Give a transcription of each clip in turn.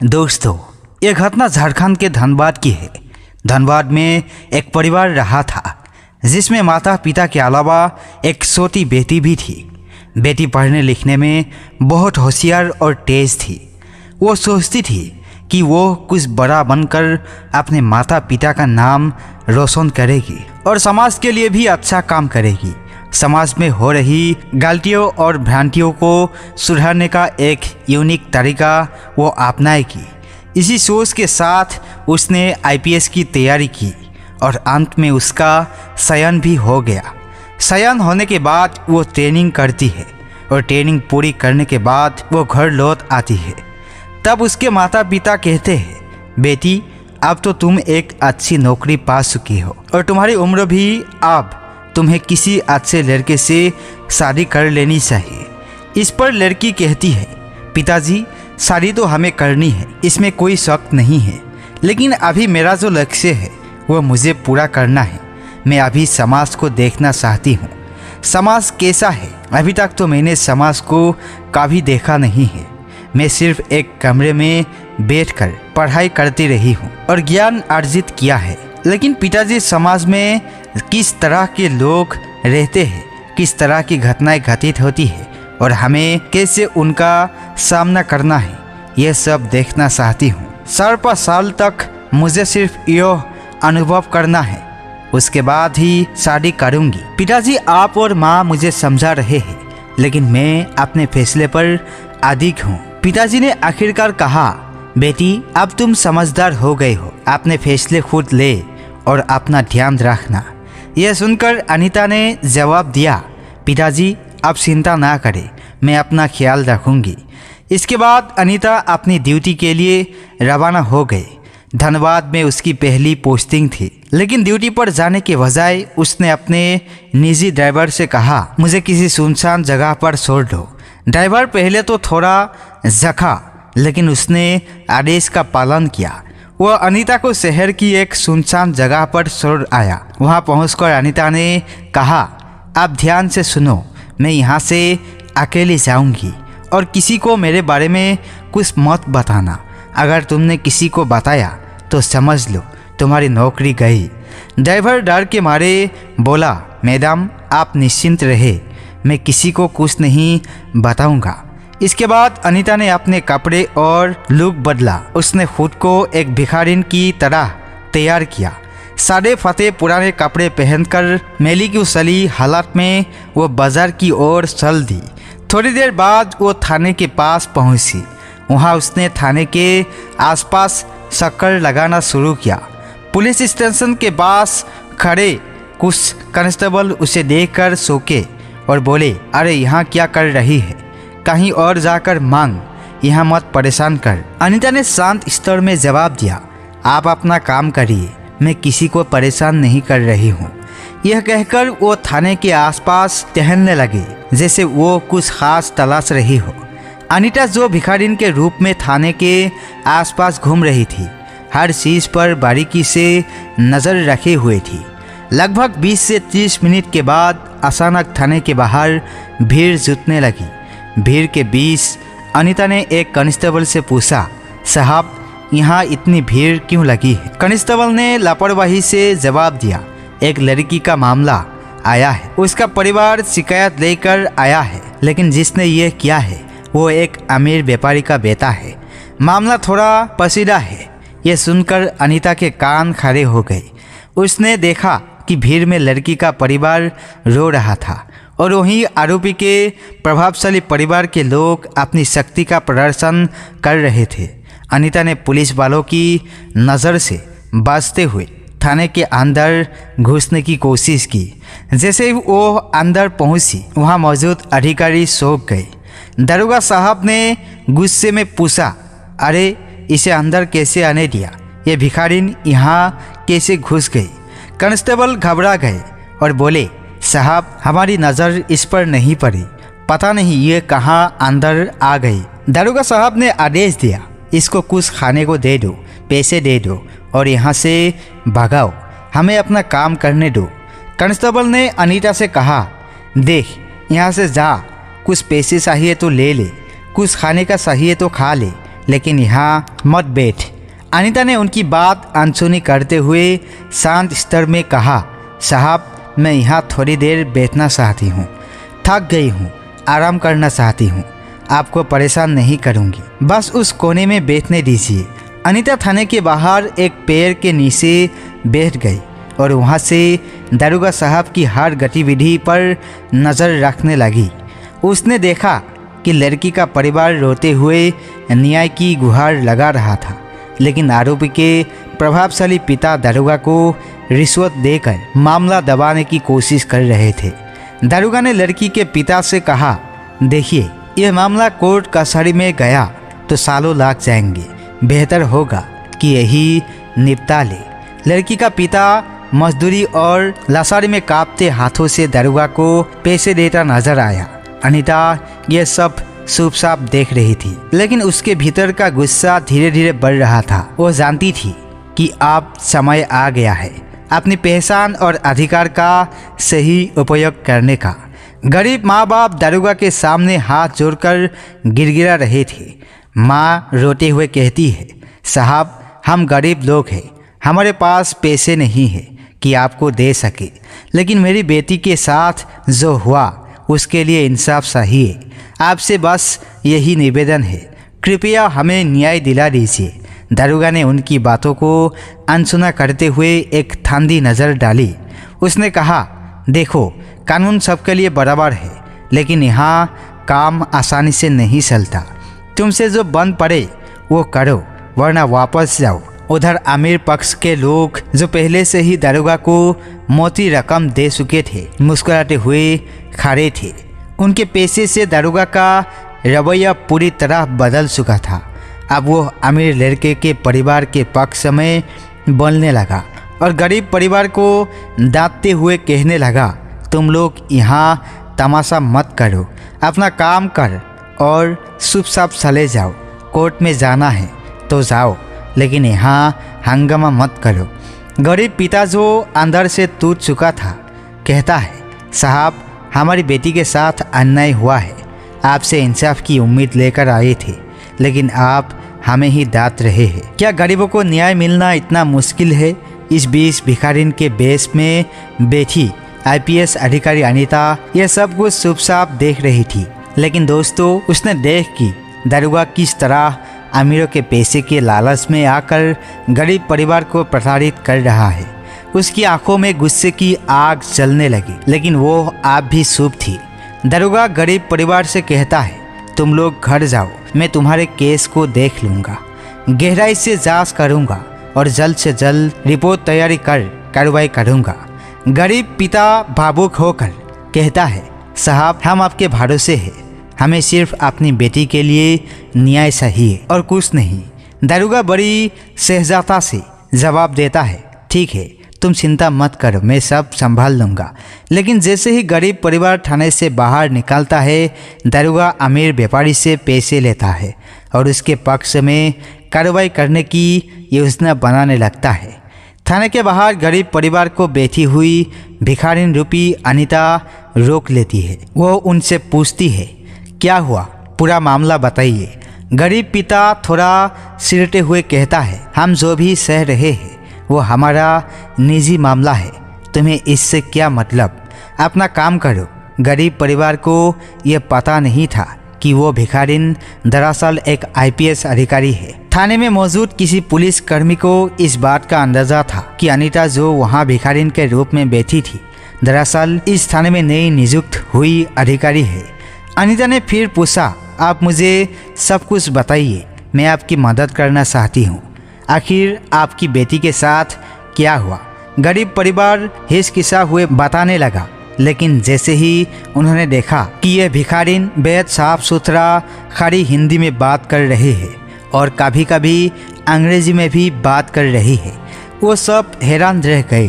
दोस्तों, यह घटना झारखंड के धनबाद की है। धनबाद में एक परिवार रहा था जिसमें माता पिता के अलावा एक छोटी बेटी भी थी। बेटी पढ़ने लिखने में बहुत होशियार और तेज थी। वो सोचती थी कि वो कुछ बड़ा बनकर अपने माता पिता का नाम रोशन करेगी और समाज के लिए भी अच्छा काम करेगी। समाज में हो रही गलतियों और भ्रांतियों को सुधारने का एक यूनिक तरीका वो अपनाएगी। इसी सोच के साथ उसने आईपीएस की तैयारी की और अंत में उसका चयन भी हो गया। चयन होने के बाद वो ट्रेनिंग करती है और ट्रेनिंग पूरी करने के बाद वो घर लौट आती है। तब उसके माता पिता कहते हैं, बेटी अब तो तुम एक अच्छी नौकरी पा चुकी हो और तुम्हारी उम्र भी, अब तुम्हें किसी अच्छे लड़के से शादी कर लेनी चाहिए। इस पर लड़की कहती है, पिताजी शादी तो हमें करनी है, इसमें कोई शक नहीं है, लेकिन अभी मेरा जो लक्ष्य है वो मुझे पूरा करना है। मैं अभी समाज को देखना चाहती हूँ। समाज कैसा है, अभी तक तो मैंने समाज को कभी देखा नहीं है। मैं सिर्फ एक कमरे में बैठकर पढ़ाई करती रही हूँ और ज्ञान अर्जित किया है, लेकिन पिताजी समाज में किस तरह के लोग रहते हैं, किस तरह की घटनाएं घटित होती है और हमें कैसे उनका सामना करना है, यह सब देखना चाहती हूँ। 4-5 साल तक मुझे सिर्फ यह अनुभव करना है, उसके बाद ही शादी करूँगी। पिताजी आप और माँ मुझे समझा रहे हैं, लेकिन मैं अपने फैसले पर अडिग हूँ। पिताजी ने आखिरकार कहा, बेटी अब तुम समझदार हो गए हो, अपने फैसले खुद ले और अपना ध्यान रखना। यह सुनकर अनीता ने जवाब दिया, पिताजी अब चिंता ना करें, मैं अपना ख्याल रखूंगी। इसके बाद अनीता अपनी ड्यूटी के लिए रवाना हो गए। धनबाद में उसकी पहली पोस्टिंग थी, लेकिन ड्यूटी पर जाने के बजाय उसने अपने निजी ड्राइवर से कहा, मुझे किसी सुनसान जगह पर छोड़ दो। ड्राइवर पहले तो थोड़ा झका, लेकिन उसने आदेश का पालन किया। वह अनीता को शहर की एक सुनसान जगह पर छोड़ आया। वहां पहुंचकर अनीता ने कहा, आप ध्यान से सुनो, मैं यहाँ से अकेली जाऊंगी और किसी को मेरे बारे में कुछ मत बताना। अगर तुमने किसी को बताया तो समझ लो तुम्हारी नौकरी गई। ड्राइवर डर के मारे बोला, मैडम आप निश्चिंत रहे, मैं किसी को कुछ नहीं बताऊंगा। इसके बाद अनीता ने अपने कपड़े और लुक बदला। उसने खुद को एक भिखारिन की तरह तैयार किया। सादे फते पुराने कपड़े पहनकर मैली की सली हालत में वो बाजार की ओर चल दी। थोड़ी देर बाद वो थाने के पास पहुंची। वहां उसने थाने के आसपास चक्कर लगाना शुरू किया। पुलिस स्टेशन के पास खड़े कुछ कांस्टेबल उसे देखकर चौंके और बोले, अरे यहाँ क्या कर रही है, कहीं और जाकर मांग, यहाँ मत परेशान कर। अनीता ने शांत स्वर में जवाब दिया, आप अपना काम करिए, मैं किसी को परेशान नहीं कर रही हूँ। यह कहकर वो थाने के आसपास टहलने लगी, जैसे वो कुछ खास तलाश रही हो। अनीता जो भिखारिन के रूप में थाने के आसपास घूम रही थी, हर चीज पर बारीकी से नजर रखे हुए थी। लगभग 20 से 30 मिनट के बाद अचानक थाने के बाहर भीड़ जुटने लगी। भीड़ के बीच अनीता ने एक कांस्टेबल से पूछा, साहब यहाँ इतनी भीड़ क्यों लगी है? कांस्टेबल ने लापरवाही से जवाब दिया, एक लड़की का मामला आया है, उसका परिवार शिकायत लेकर आया है, लेकिन जिसने ये किया है वो एक अमीर व्यापारी का बेटा है। मामला थोड़ा पसीदा है। ये सुनकर अनीता के कान खड़े हो गए। उसने देखा कि भीड़ में लड़की का परिवार रो रहा था और वहीं आरोपी के प्रभावशाली परिवार के लोग अपनी शक्ति का प्रदर्शन कर रहे थे। अनीता ने पुलिस वालों की नज़र से बचते हुए थाने के अंदर घुसने की कोशिश की। जैसे ही वो अंदर पहुंची, वहां मौजूद अधिकारी चौंक गए। दरोगा साहब ने गुस्से में पूछा, अरे इसे अंदर कैसे आने दिया? ये भिखारिन यहाँ कैसे घुस गई? कांस्टेबल घबरा गए और बोले, साहब हमारी नज़र इस पर नहीं पड़ी, पता नहीं ये कहाँ अंदर आ गई। दरोगा साहब ने आदेश दिया, इसको कुछ खाने को दे दो, पैसे दे दो और यहाँ से भगाओ, हमें अपना काम करने दो। कांस्टेबल ने अनीता से कहा, देख यहाँ से जा, कुछ पैसे चाहिए तो ले ले, कुछ खाने का चाहिए तो खा ले, लेकिन यहाँ मत बैठ। अनीता ने उनकी बात अनसुनी करते हुए शांत स्तर में कहा, साहब मैं यहाँ थोड़ी देर बैठना चाहती हूँ, थक गई हूँ, आराम करना चाहती हूँ, आपको परेशान नहीं करूँगी, बस उस कोने में बैठने दीजिए। अनीता थाने के बाहर एक पेड़ के नीचे बैठ गई और वहाँ से दारोगा साहब की हर गतिविधि पर नज़र रखने लगी। उसने देखा कि लड़की का परिवार रोते हुए न्याय की गुहार लगा रहा था, लेकिन आरोपी के प्रभावशाली पिता दारोगा को रिश्वत देकर मामला दबाने की कोशिश कर रहे थे। दारोगा ने लड़की के पिता से कहा, देखिए यह मामला कोर्ट कचहरी में गया तो सालों लग जाएंगे, बेहतर होगा कि यही निपटा ले। लड़की का पिता मजदूरी और लाचारी में कांपते हाथों से दारोगा को पैसे देता नजर आया। अनीता यह सब चुप साफ देख रही थी, लेकिन उसके भीतर का गुस्सा धीरे धीरे बढ़ रहा था। वो जानती थी कि अब समय आ गया है अपनी पहचान और अधिकार का सही उपयोग करने का। गरीब माँ बाप दारोगा के सामने हाथ जोड़कर गिड़गिड़ा रहे थे। माँ रोते हुए कहती है, साहब हम गरीब लोग हैं, हमारे पास पैसे नहीं है कि आपको दे सके, लेकिन मेरी बेटी के साथ जो हुआ उसके लिए इंसाफ चाहिए। आपसे बस यही निवेदन है, कृपया हमें न्याय दिला दीजिए। दारोगा ने उनकी बातों को अनसुना करते हुए एक ठंडी नज़र डाली। उसने कहा, देखो कानून सबके लिए बराबर है, लेकिन यहाँ काम आसानी से नहीं चलता। तुमसे जो बन पड़े वो करो, वरना वापस जाओ। उधर आमिर पक्ष के लोग जो पहले से ही दारोगा को मोटी रकम दे चुके थे, मुस्कुराते हुए खड़े थे। उनके पैसे से दारोगा का रवैया पूरी तरह बदल चुका था। अब वो अमीर लड़के के परिवार के पक्ष में बोलने लगा और गरीब परिवार को डांटते हुए कहने लगा, तुम लोग यहाँ तमाशा मत करो, अपना काम कर और चुपचाप चले जाओ। कोर्ट में जाना है तो जाओ, लेकिन यहाँ हंगामा मत करो। गरीब पिता जो अंदर से टूट चुका था कहता है, साहब हमारी बेटी के साथ अन्याय हुआ है, आपसे इंसाफ की उम्मीद लेकर आए थे, लेकिन आप हमें ही डांट रहे हैं। क्या गरीबों को न्याय मिलना इतना मुश्किल है? इस बीच भिखारिन के बेस में बैठी आईपीएस अधिकारी अनीता यह सब कुछ चुप साफ देख रही थी, लेकिन दोस्तों उसने देख कि दारोगा किस तरह अमीरों के पैसे के लालच में आकर गरीब परिवार को प्रताड़ित कर रहा है। उसकी आंखों में गुस्से की आग जलने लगी, लेकिन वो आप भी चुप थी। दारोगा गरीब परिवार से कहता है, तुम लोग घर जाओ, मैं तुम्हारे केस को देख लूँगा, गहराई से जांच करूँगा और जल्द से जल्द रिपोर्ट तैयारी कर कार्रवाई करूँगा। गरीब पिता भावुक होकर कहता है, साहब हम आपके भरोसे हैं, हमें सिर्फ अपनी बेटी के लिए न्याय चाहिए और कुछ नहीं। दारोगा बड़ी सहजता से जवाब देता है, ठीक है तुम चिंता मत करो, मैं सब संभाल लूँगा। लेकिन जैसे ही गरीब परिवार थाने से बाहर निकलता है, दारोगा अमीर व्यापारी से पैसे लेता है और उसके पक्ष में कार्रवाई करने की योजना बनाने लगता है। थाने के बाहर गरीब परिवार को बैठी हुई भिखारिन रूपी अनीता रोक लेती है। वो उनसे पूछती है, क्या हुआ, पूरा मामला बताइए। गरीब पिता थोड़ा सिरते हुए कहता है, हम जो भी सह रहे हैं वो हमारा निजी मामला है, तुम्हें इससे क्या मतलब, अपना काम करो। गरीब परिवार को यह पता नहीं था कि वो भिखारिन दरअसल एक आईपीएस अधिकारी है। थाने में मौजूद किसी पुलिस कर्मी को इस बात का अंदाजा था कि अनीता जो वहाँ भिखारिन के रूप में बैठी थी, दरअसल इस थाने में नई नियुक्त हुई अधिकारी है। अनीता ने फिर पूछा, आप मुझे सब कुछ बताइए, मैं आपकी मदद करना चाहती हूँ। आखिर आपकी बेटी के साथ क्या हुआ? गरीब परिवार हिचकिचा हुए बताने लगा, लेकिन जैसे ही उन्होंने देखा कि यह भिखारिन बेहद साफ सुथरा खड़ी हिंदी में बात कर रही है और कभी कभी अंग्रेजी में भी बात कर रही है, वो सब हैरान रह गए।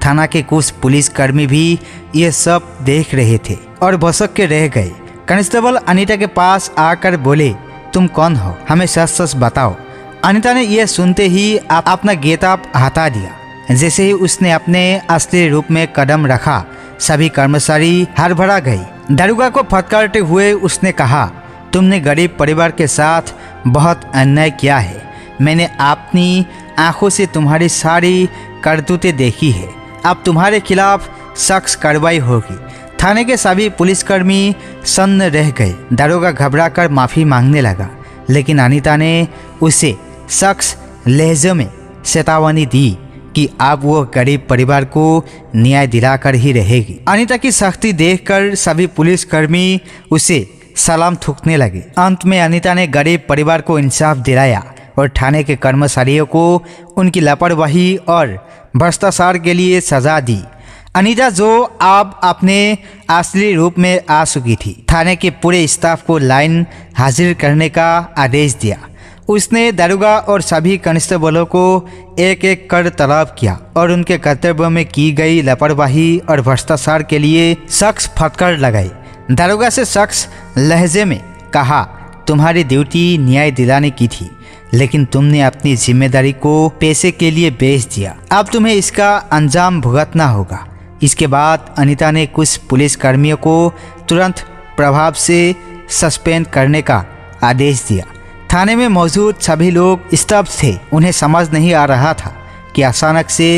थाना के कुछ पुलिसकर्मी भी ये सब देख रहे थे और भसक के रह गए। कांस्टेबल अनीता के पास आकर बोले, तुम कौन हो, हमें सच सच बताओ। अनीता ने यह सुनते ही अपना गेटअप हटा दिया। जैसे ही उसने अपने असली रूप में कदम रखा, सभी कर्मचारी हड़बड़ा गए। दारोगा को फटकारते हुए उसने कहा, तुमने गरीब परिवार के साथ बहुत अन्याय किया है। मैंने अपनी आंखों से तुम्हारी सारी करतूतें देखी है। अब तुम्हारे खिलाफ सख्त कार्रवाई होगी। थाने के सभी पुलिसकर्मी सन्न रह गए। दरोगा घबराकर माफ़ी मांगने लगा, लेकिन अनीता ने उसे सख्त लहजे में चेतावनी दी कि अब वो गरीब परिवार को न्याय दिलाकर ही रहेगी। अनीता की सख्ती देखकर सभी पुलिसकर्मी उसे सलाम ठुकने लगे। अंत में अनीता ने गरीब परिवार को इंसाफ दिलाया और थाने के कर्मचारियों को उनकी लापरवाही और भ्रष्टाचार के लिए सजा दी। अनीता, जो अब अपने असली रूप में आ चुकी थी, थाने के पूरे स्टाफ को लाइन हाजिर करने का आदेश दिया। उसने दरोगा और सभी कांस्टेबलों को एक एक कर तलब किया और उनके कर्तव्य में की गई लापरवाही और भ्रष्टाचार के लिए सख्त फटकार लगाई। दरोगा से सख्त लहजे में कहा, तुम्हारी ड्यूटी न्याय दिलाने की थी, लेकिन तुमने अपनी जिम्मेदारी को पैसे के लिए बेच दिया। अब तुम्हें इसका अंजाम भुगतना होगा। इसके बाद अनीता ने कुछ पुलिसकर्मियों को तुरंत प्रभाव से सस्पेंड करने का आदेश दिया। थाने में मौजूद सभी लोग स्तब्ध थे। उन्हें समझ नहीं आ रहा था कि अचानक से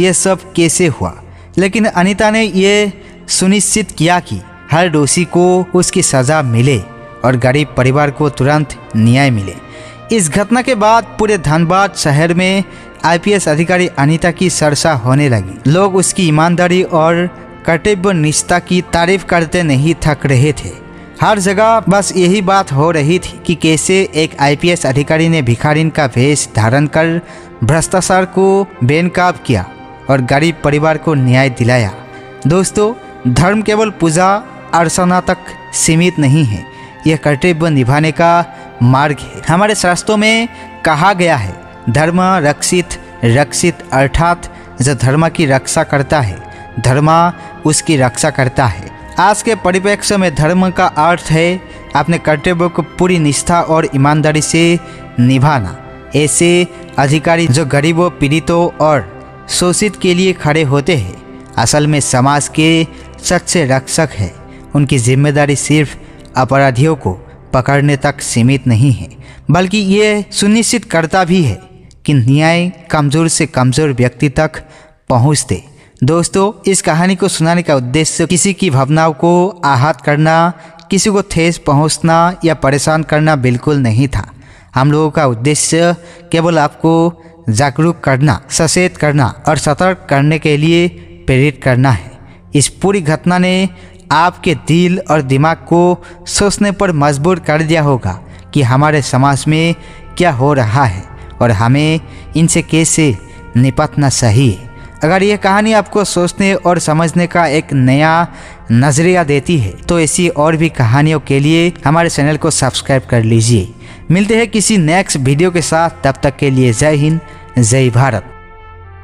ये सब कैसे हुआ, लेकिन अनीता ने ये सुनिश्चित किया कि हर दोषी को उसकी सज़ा मिले और गरीब परिवार को तुरंत न्याय मिले। इस घटना के बाद पूरे धनबाद शहर में आईपीएस अधिकारी अनीता की चर्चा होने लगी। लोग उसकी ईमानदारी और कर्तव्य निष्ठा की तारीफ करते नहीं थक रहे थे। हर जगह बस यही बात हो रही थी कि कैसे एक आईपीएस अधिकारी ने भिखारिन का भेष धारण कर भ्रष्टाचार को बेनकाब किया और गरीब परिवार को न्याय दिलाया। दोस्तों, धर्म केवल पूजा अर्चना तक सीमित नहीं है, यह कर्तव्य निभाने का मार्ग है। हमारे शास्त्रों में कहा गया है, धर्म रक्षित रक्षित, अर्थात जो धर्म की रक्षा करता है, धर्म उसकी रक्षा करता है। आज के परिप्रेक्ष्य में धर्म का अर्थ है अपने कर्तव्य को पूरी निष्ठा और ईमानदारी से निभाना। ऐसे अधिकारी जो गरीबों, पीड़ितों और शोषित के लिए खड़े होते हैं, असल में समाज के सच्चे रक्षक हैं। उनकी जिम्मेदारी सिर्फ अपराधियों को पकड़ने तक सीमित नहीं है, बल्कि ये सुनिश्चित करता भी है कि न्याय कमज़ोर से कमज़ोर व्यक्ति तक पहुँचते। दोस्तों, इस कहानी को सुनाने का उद्देश्य किसी की भावनाओं को आहत करना, किसी को ठेस पहुँचना या परेशान करना बिल्कुल नहीं था। हम लोगों का उद्देश्य केवल आपको जागरूक करना, सचेत करना और सतर्क करने के लिए प्रेरित करना है। इस पूरी घटना ने आपके दिल और दिमाग को सोचने पर मजबूर कर दिया होगा कि हमारे समाज में क्या हो रहा है और हमें इनसे कैसे निपटना चाहिए। अगर यह कहानी आपको सोचने और समझने का एक नया नज़रिया देती है, तो ऐसी और भी कहानियों के लिए हमारे चैनल को सब्सक्राइब कर लीजिए। मिलते हैं किसी नेक्स्ट वीडियो के साथ, तब तक के लिए जय हिंद, जय भारत।